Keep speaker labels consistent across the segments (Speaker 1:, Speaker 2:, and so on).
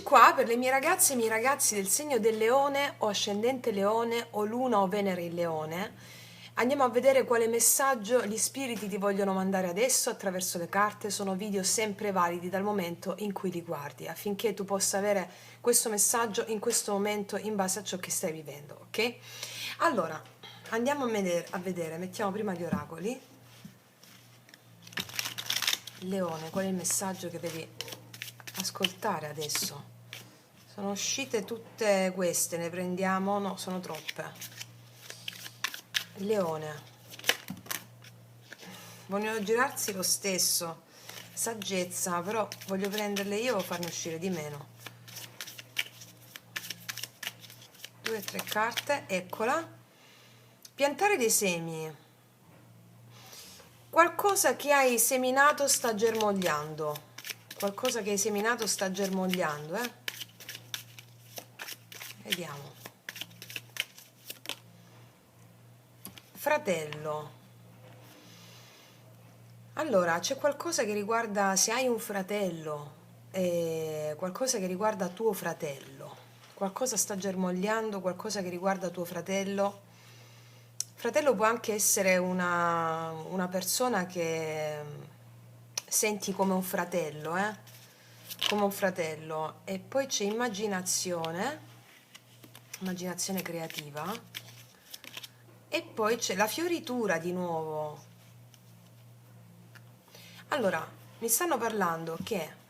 Speaker 1: qua per le mie ragazze e i miei ragazzi del segno del leone o ascendente leone o luna o venere in leone. Andiamo a vedere quale messaggio gli spiriti ti vogliono mandare adesso attraverso le carte. Sono video sempre validi dal momento in cui li guardi, affinché tu possa avere questo messaggio in questo momento in base a ciò che stai vivendo, ok? Allora, andiamo a vedere, mettiamo prima gli oracoli. Leone, qual è il messaggio che devi ascoltare adesso? Sono uscite tutte queste, ne prendiamo? No, sono troppe. Leone, vogliono girarsi lo stesso. Saggezza, però voglio prenderle io o farne uscire di meno. 2 o 3 carte, eccola. Piantare dei semi. Qualcosa che hai seminato sta germogliando. Qualcosa che hai seminato sta germogliando, Vediamo. Fratello. Allora, c'è qualcosa che riguarda, se hai un fratello, qualcosa che riguarda tuo fratello. Qualcosa sta germogliando, qualcosa che riguarda tuo fratello. Fratello può anche essere una persona che senti come un fratello, come un fratello. E poi c'è immaginazione, immaginazione creativa. E poi c'è la fioritura di nuovo. Allora, mi stanno parlando che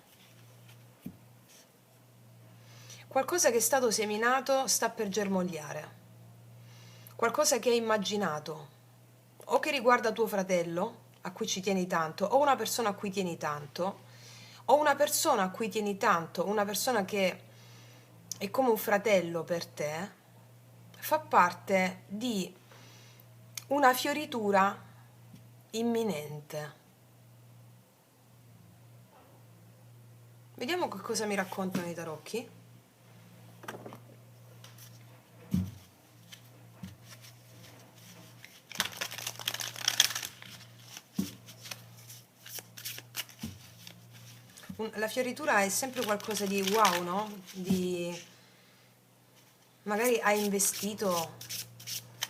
Speaker 1: qualcosa che è stato seminato sta per germogliare. Qualcosa che hai immaginato, o che riguarda tuo fratello, a cui ci tieni tanto, o una persona a cui tieni tanto, o una persona a cui tieni tanto, una persona che è come un fratello per te, fa parte di una fioritura imminente. Vediamo che cosa mi raccontano i tarocchi. La fioritura è sempre qualcosa di wow, no? Magari hai investito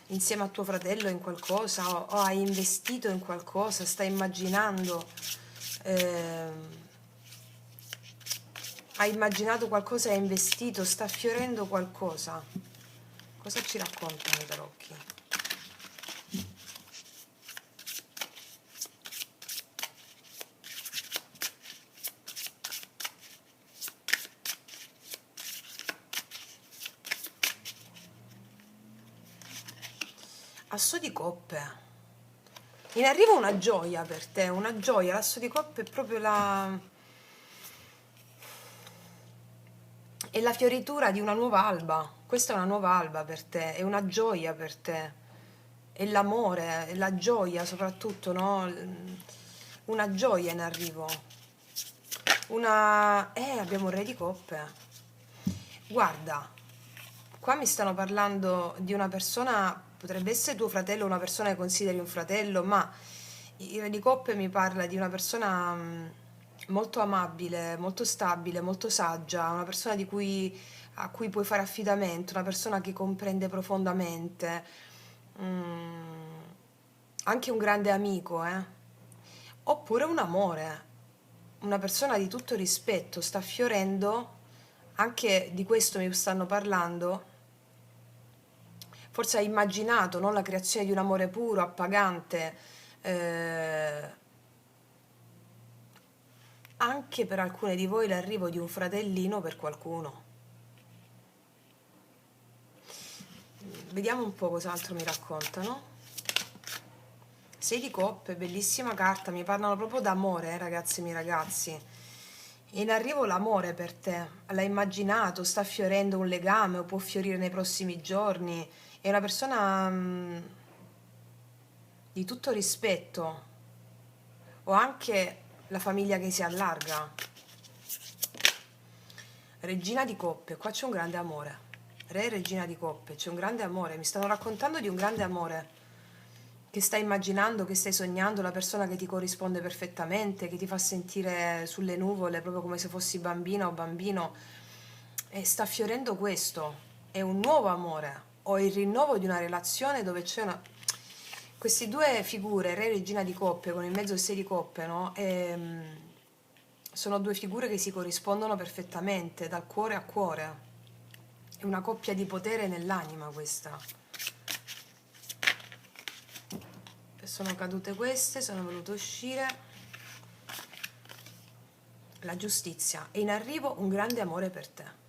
Speaker 1: insieme a tuo fratello in qualcosa o hai investito in qualcosa, stai immaginando, hai immaginato qualcosa e hai investito, sta fiorendo qualcosa. Cosa ci raccontano i tarocchi? Asso di coppe. In arrivo una gioia per te, una gioia. L'asso di coppe è proprio è la fioritura di una nuova alba. Questa è una nuova alba per te, è una gioia per te. È l'amore, è la gioia soprattutto, no? Una gioia in arrivo. Abbiamo un re di coppe. Guarda, qua mi stanno parlando di una persona, potrebbe essere tuo fratello, una persona che consideri un fratello, ma il re di coppe mi parla di una persona molto amabile, molto stabile, molto saggia, una persona a cui puoi fare affidamento, una persona che comprende profondamente, mm, anche un grande amico, oppure un amore, una persona di tutto rispetto, sta fiorendo, anche di questo mi stanno parlando. Forse hai immaginato, no, la creazione di un amore puro, appagante, anche per alcune di voi l'arrivo di un fratellino per qualcuno. Vediamo un po' cos'altro mi raccontano. 6 di coppe, bellissima carta, mi parlano proprio d'amore, ragazzi e miei ragazzi. In arrivo l'amore per te, l'hai immaginato, sta fiorendo un legame o può fiorire nei prossimi giorni. È una persona di tutto rispetto, o anche la famiglia che si allarga. Regina di coppe, qua c'è un grande amore. Re e regina di coppe, c'è un grande amore. Mi stanno raccontando di un grande amore che stai immaginando, che stai sognando, la persona che ti corrisponde perfettamente, che ti fa sentire sulle nuvole proprio come se fossi bambina o bambino. e sta fiorendo questo, è un nuovo amore o il rinnovo di una relazione dove c'è una... Queste due figure, re e regina di coppe, con il mezzo 6 di coppe, no? Sono due figure che si corrispondono perfettamente, dal cuore a cuore. È una coppia di potere nell'anima questa. Sono cadute queste, sono volute uscire. La giustizia. È in arrivo un grande amore per te.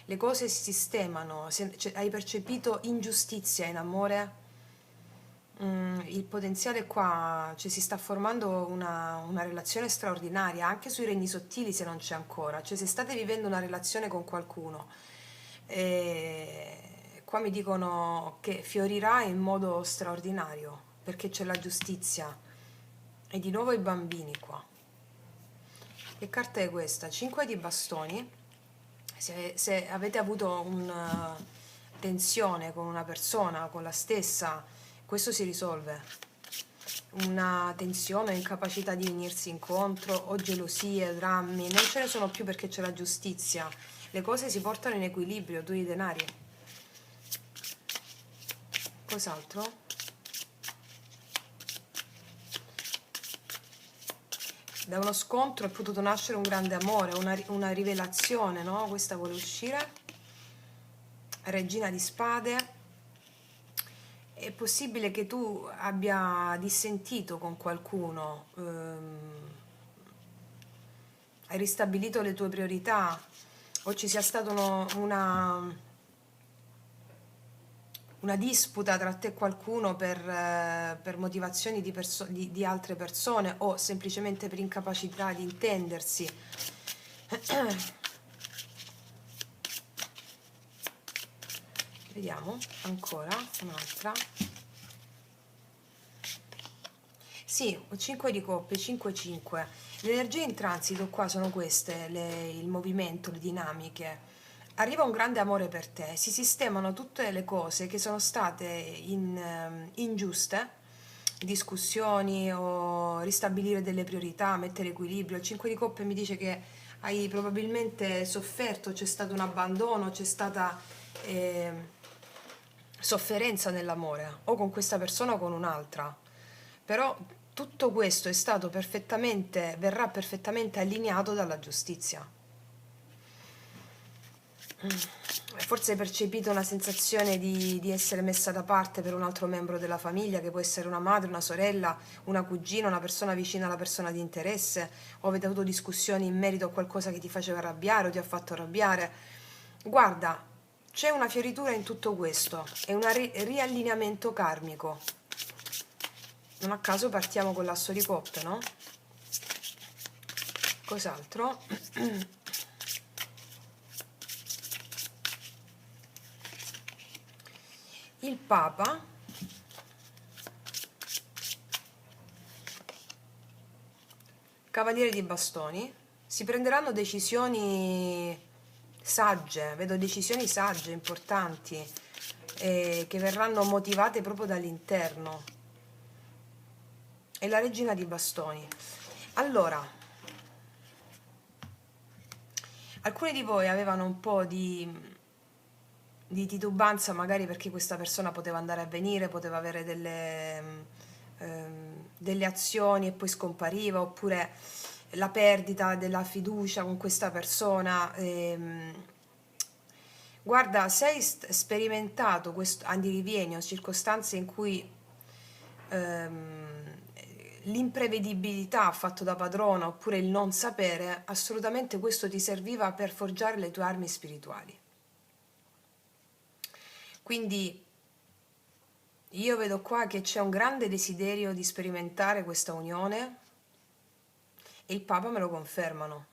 Speaker 1: Le cose si sistemano, hai percepito ingiustizia in amore? Il potenziale qua, cioè si sta formando una relazione straordinaria, anche sui regni sottili se non c'è ancora, cioè se state vivendo una relazione con qualcuno, qua mi dicono che fiorirà in modo straordinario, perché c'è la giustizia, e di nuovo i bambini qua. Che carta è questa? 5 di bastoni. Se avete avuto una tensione con una persona, con la stessa, questo si risolve. Una tensione, incapacità di venirsi incontro, o gelosie, drammi, non ce ne sono più perché c'è la giustizia. Le cose si portano in equilibrio, 2 di denari. Cos'altro? Da uno scontro è potuto nascere un grande amore, una rivelazione, no? Questa vuole uscire. Regina di spade. È possibile che tu abbia dissentito con qualcuno, hai ristabilito le tue priorità, o ci sia stata una disputa tra te e qualcuno per motivazioni di altre persone, o semplicemente per incapacità di intendersi. Vediamo ancora un'altra. Sì, 5 di coppe, 5-5. Le energie in transito qua sono queste, il movimento, le dinamiche. Arriva un grande amore per te, si sistemano tutte le cose che sono state ingiuste, discussioni o ristabilire delle priorità, mettere equilibrio. Il 5 di coppe mi dice che hai probabilmente sofferto, c'è stato un abbandono, c'è stata sofferenza nell'amore, o con questa persona o con un'altra. Però tutto questo è stato verrà perfettamente allineato dalla giustizia. Forse hai percepito una sensazione di essere messa da parte per un altro membro della famiglia, che può essere una madre, una sorella, una cugina, una persona vicina alla persona di interesse, o avete avuto discussioni in merito a qualcosa che ti faceva arrabbiare o ti ha fatto arrabbiare. Guarda, c'è una fioritura in tutto questo, è un riallineamento karmico. Non a caso partiamo con l'asso di coppe, no? Cos'altro? Il Papa, Cavaliere di Bastoni, si prenderanno decisioni sagge, vedo decisioni sagge, importanti, che verranno motivate proprio dall'interno. E la Regina di Bastoni. Allora, alcuni di voi avevano un po' di titubanza, magari perché questa persona poteva andare a venire, poteva avere delle azioni e poi scompariva, oppure la perdita della fiducia con questa persona. Guarda, se hai sperimentato questo andirivieni o circostanze in cui l'imprevedibilità fatto da padrona, oppure il non sapere, assolutamente questo ti serviva per forgiare le tue armi spirituali. Quindi io vedo qua che c'è un grande desiderio di sperimentare questa unione, e il Papa me lo confermano.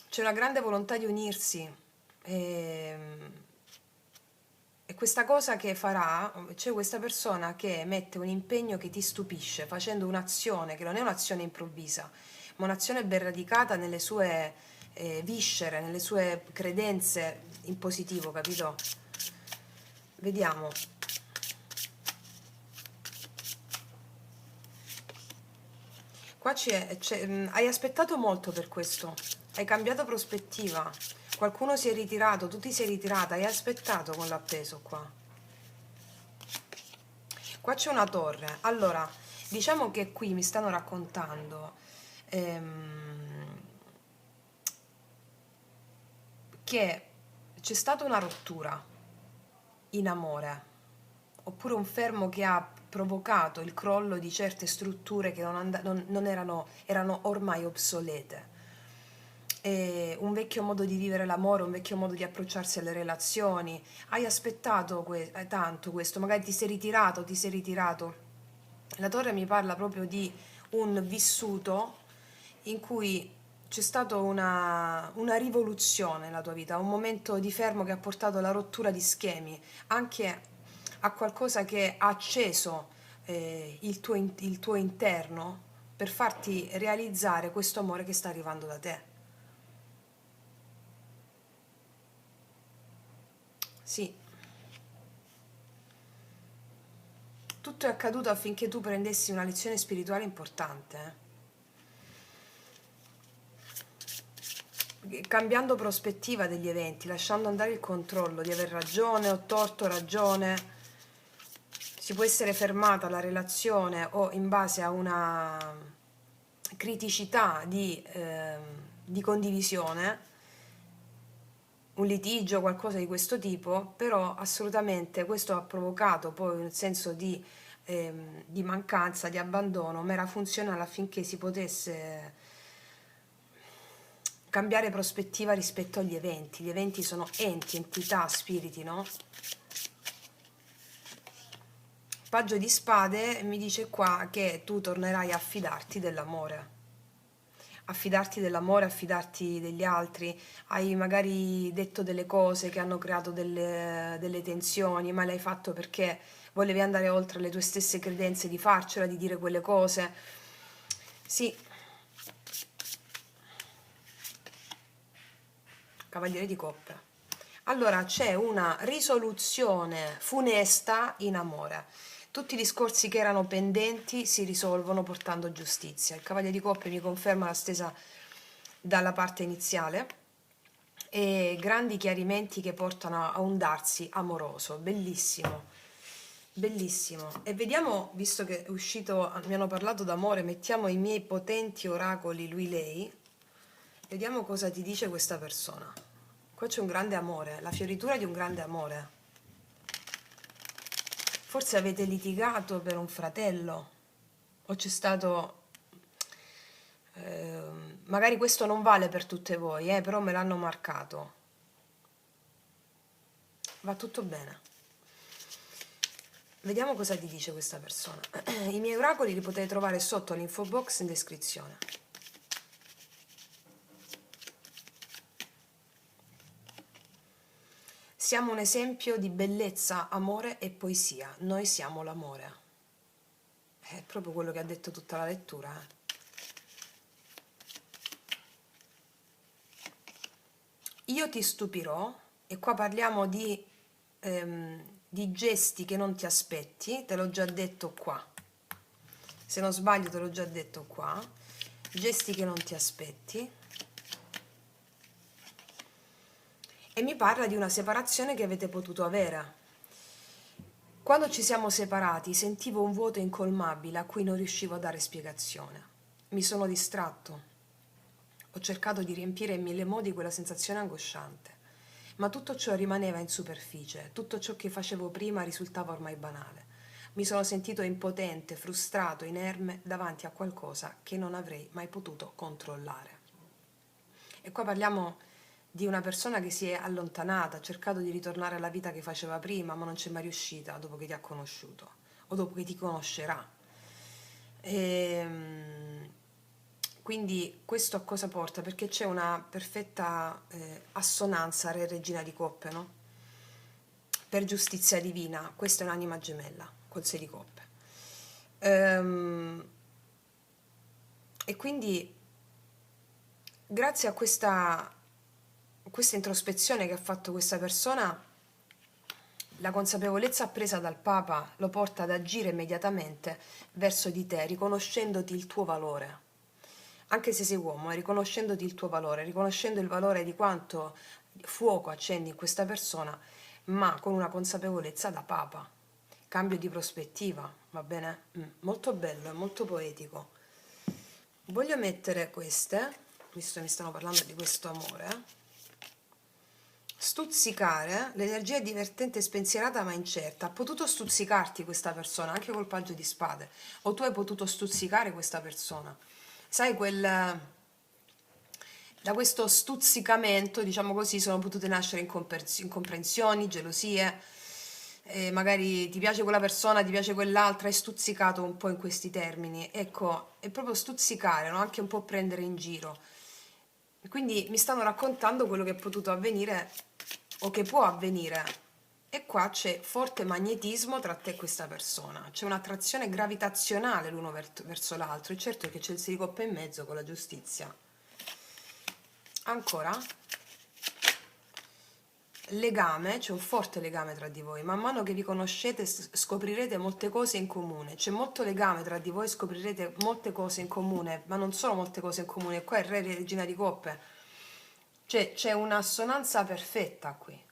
Speaker 1: C'è una grande volontà di unirsi, e questa cosa che farà, c'è questa persona che mette un impegno che ti stupisce, facendo un'azione che non è un'azione improvvisa, ma un'azione ben radicata nelle sue viscere, nelle sue credenze in positivo, capito? Vediamo. Qua hai aspettato molto per questo, hai cambiato prospettiva, qualcuno si è ritirato, tu ti sei ritirata, hai aspettato con l'appeso qua. Qua c'è una torre. Allora, diciamo che qui mi stanno raccontando che c'è stata una rottura in amore, oppure un fermo che ha provocato il crollo di certe strutture che non erano ormai obsolete. E un vecchio modo di vivere l'amore, un vecchio modo di approcciarsi alle relazioni. Hai aspettato tanto questo, magari ti sei ritirato, ti sei ritirato. La torre mi parla proprio di un vissuto in cui c'è stata una rivoluzione nella tua vita, un momento di fermo che ha portato alla rottura di schemi, anche a qualcosa che ha acceso il tuo interno per farti realizzare questo amore che sta arrivando da te. Sì, tutto è accaduto affinché tu prendessi una lezione spirituale importante, cambiando prospettiva degli eventi, lasciando andare il controllo di aver ragione o torto ragione. Si può essere fermata la relazione o in base a una criticità di condivisione, un litigio, qualcosa di questo tipo, però assolutamente questo ha provocato poi un senso di mancanza, di abbandono, ma era funzionale affinché si potesse cambiare prospettiva rispetto agli eventi. Gli eventi sono enti, entità, spiriti, no? Paggio di spade mi dice qua che tu tornerai a fidarti dell'amore. Affidarti dell'amore, affidarti degli altri, hai magari detto delle cose che hanno creato delle tensioni, ma l'hai fatto perché volevi andare oltre le tue stesse credenze di farcela, di dire quelle cose. Sì, Cavaliere di Coppe. Allora c'è una risoluzione funesta in amore. Tutti i discorsi che erano pendenti si risolvono portando giustizia. Il Cavaliere di Coppe mi conferma la stesa dalla parte iniziale e grandi chiarimenti che portano a un darsi amoroso. Bellissimo, bellissimo. E vediamo, visto che è uscito, mi hanno parlato d'amore, mettiamo i miei potenti oracoli lui-lei. Vediamo cosa ti dice questa persona. Qua c'è un grande amore, la fioritura di un grande amore. Forse avete litigato per un fratello o c'è stato... magari questo non vale per tutte voi, però me l'hanno marcato. Va tutto bene. Vediamo cosa ti dice questa persona. I miei oracoli li potete trovare sotto l'info box in descrizione. Siamo un esempio di bellezza, amore e poesia. Noi siamo l'amore. È proprio quello che ha detto tutta la lettura. Io ti stupirò, e qua parliamo di gesti che non ti aspetti, te l'ho già detto qua. Se non sbaglio te l'ho già detto qua. Gesti che non ti aspetti. E mi parla di una separazione che avete potuto avere. Quando ci siamo separati sentivo un vuoto incolmabile a cui non riuscivo a dare spiegazione. Mi sono distratto. Ho cercato di riempire in mille modi quella sensazione angosciante, ma tutto ciò rimaneva in superficie, tutto ciò che facevo prima risultava ormai banale. Mi sono sentito impotente, frustrato, inerme davanti a qualcosa che non avrei mai potuto controllare. E qua parliamo di una persona che si è allontanata, ha cercato di ritornare alla vita che faceva prima, ma non c'è mai riuscita dopo che ti ha conosciuto o dopo che ti conoscerà. Quindi questo a cosa porta? Perché c'è una perfetta assonanza Re Regina di Coppe, no? Per giustizia divina, questa è un'anima gemella col 6 di Coppe. E quindi grazie a questa introspezione che ha fatto questa persona, la consapevolezza appresa dal Papa lo porta ad agire immediatamente verso di te, riconoscendoti il tuo valore. anche se sei uomo, riconoscendoti il tuo valore, riconoscendo il valore di quanto fuoco accendi in questa persona, ma con una consapevolezza da papa, cambio di prospettiva, va bene? Molto bello, è molto poetico. Voglio mettere queste, visto che mi stanno parlando di questo amore. Stuzzicare, l'energia è divertente e spensierata ma incerta. Ha potuto stuzzicarti questa persona anche col paggio di spade, o tu hai potuto stuzzicare questa persona. Sai, da questo stuzzicamento, diciamo così, sono potute nascere incomprensioni, gelosie, magari ti piace quella persona, ti piace quell'altra, hai stuzzicato un po' in questi termini. Ecco, è proprio stuzzicare, no? Anche un po' prendere in giro. Quindi mi stanno raccontando quello che è potuto avvenire o che può avvenire. E qua c'è forte magnetismo tra te e questa persona, c'è un'attrazione gravitazionale l'uno verso l'altro, e certo che c'è il 6 di coppe in mezzo con la giustizia. Ancora, legame, c'è un forte legame tra di voi, man mano che vi conoscete scoprirete molte cose in comune, c'è molto legame tra di voi, scoprirete molte cose in comune, ma non solo molte cose in comune, qua è il re e regina di coppe, cioè c'è un'assonanza perfetta qui.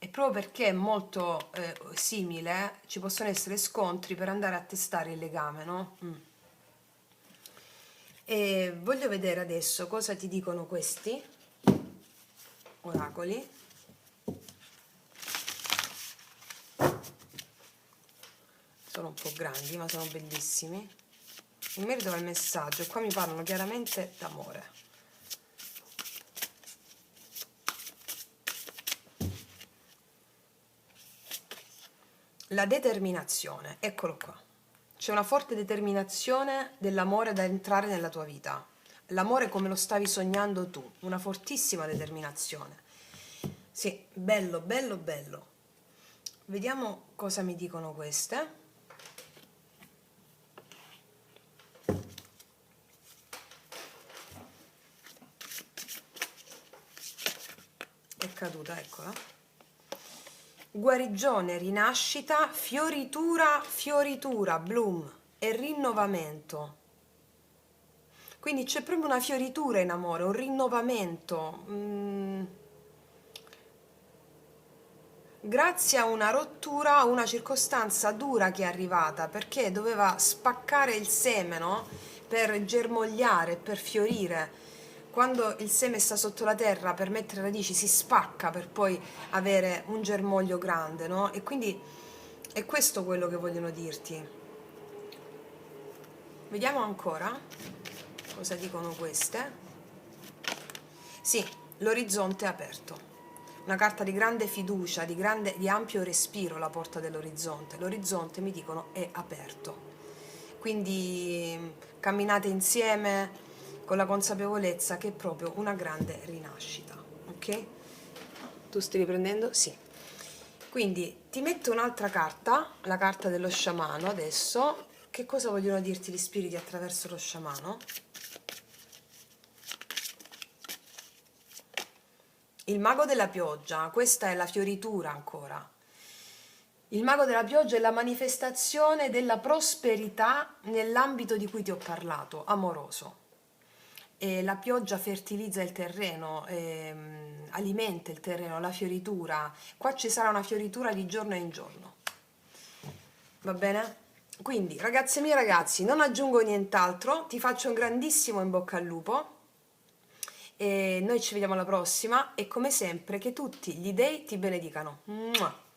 Speaker 1: E proprio perché è molto simile, ci possono essere scontri per andare a testare il legame, no? E voglio vedere adesso cosa ti dicono questi oracoli. Sono un po' grandi, ma sono bellissimi. In merito al messaggio, qua mi parlano chiaramente d'amore. La determinazione, eccolo qua. C'è una forte determinazione dell'amore da entrare nella tua vita. L'amore come lo stavi sognando tu, una fortissima determinazione. Sì, bello, bello, bello. Vediamo cosa mi dicono queste. È caduta, eccola. Guarigione, rinascita, fioritura, fioritura, bloom e rinnovamento. Quindi c'è proprio una fioritura in amore, un rinnovamento. Grazie a una rottura, a una circostanza dura che è arrivata, perché doveva spaccare il seme, no? Per germogliare, per fiorire. Quando il seme sta sotto la terra per mettere radici si spacca per poi avere un germoglio grande, no? E quindi è questo quello che vogliono dirti. Vediamo ancora cosa dicono queste. Sì, l'orizzonte è aperto. Una carta di grande fiducia, di ampio respiro, la porta dell'orizzonte. L'orizzonte, mi dicono, è aperto. Quindi camminate insieme con la consapevolezza che è proprio una grande rinascita, ok? Tu stai riprendendo? Sì. Quindi ti metto un'altra carta, la carta dello sciamano adesso. Che cosa vogliono dirti gli spiriti attraverso lo sciamano? Il mago della pioggia, questa è la fioritura ancora. Il mago della pioggia è la manifestazione della prosperità nell'ambito di cui ti ho parlato, amoroso. E la pioggia fertilizza il terreno, alimenta il terreno, la fioritura. Qua ci sarà una fioritura di giorno in giorno. Va bene? Quindi, ragazze mie e ragazzi, non aggiungo nient'altro, ti faccio un grandissimo in bocca al lupo. E noi ci vediamo alla prossima e come sempre che tutti gli dei ti benedicano. Mua.